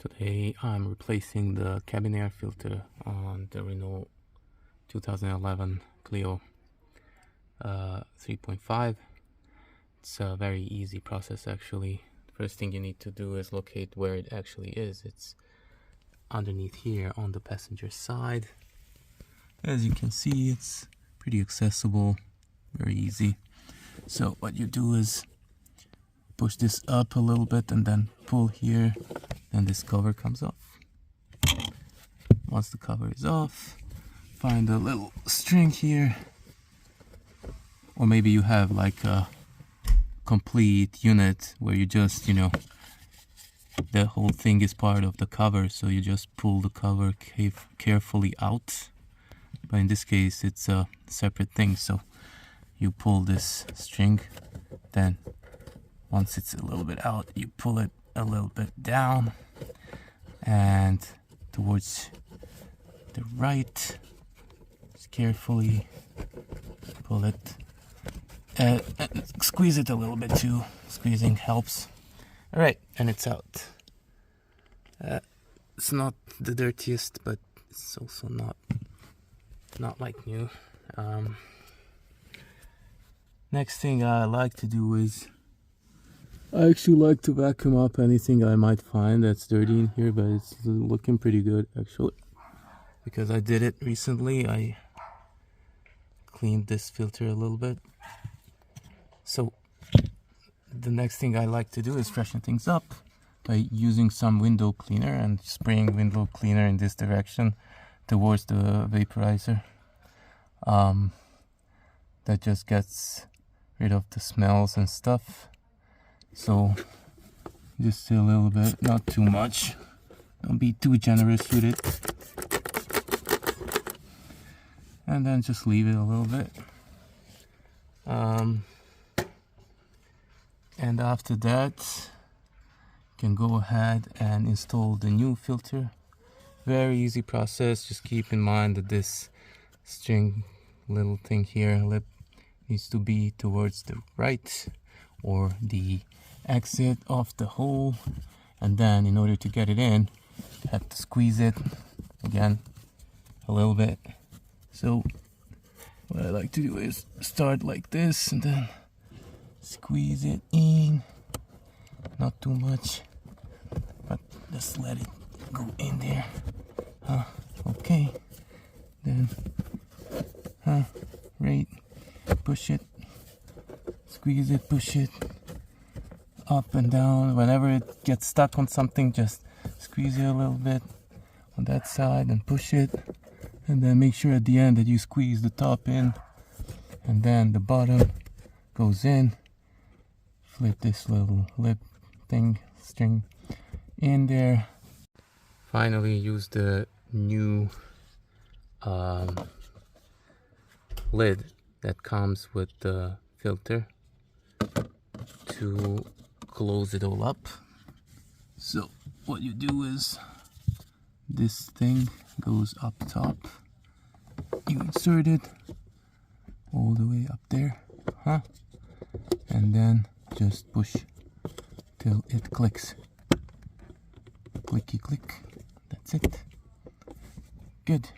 Today I'm replacing the cabin air filter on the Renault 2011 Clio 3.5. It's a very easy process actually. First thing you need to do is locate where it actually is. It's underneath here on the passenger side. As you can see, it's pretty accessible, very easy. So what you do is push this up a little bit and then pull here, and this cover comes off. Once the cover is off, find a little string here, or maybe you have like a complete unit where you just, the whole thing is part of the cover, so you just pull the cover carefully out. But in this case it's a separate thing, so you pull this string, then once it's a little bit out, you pull it a little bit down and towards the right. Just carefully pull it and squeeze it a little bit too. Squeezing helps. Alright, and it's out. It's not the dirtiest, but it's also not like new. Next thing I like to do is I actually like to vacuum up anything I might find that's dirty in here, but it's looking pretty good actually, because I did it recently. I cleaned this filter a little bit. So the next thing I like to do is freshen things up by using some window cleaner and spraying window cleaner in this direction towards the vaporizer. That just gets rid of the smells and stuff. So just a little bit, not too much. Don't be too generous with it. And then just leave it a little bit. And after that, you can go ahead and install the new filter. Very easy process. Just keep in mind that this string little thing here, lip, needs to be towards the right or the exit of the hole, and then in order to get it in, you have to squeeze it again a little bit. So what I like to do is start like this and then squeeze it in, not too much, but just let it go in there. Okay, then right, push it, squeeze it, push it up and down. Whenever it gets stuck on something, just squeeze it a little bit on that side and push it, and then make sure at the end that you squeeze the top in and then the bottom goes in. Flip this little lip thing, string in there. Finally use the new lid that comes with the filter to close it all up. So what you do is this thing goes up top, you insert it all the way up there, and then just push till it clicks. Clicky click, that's it. Good.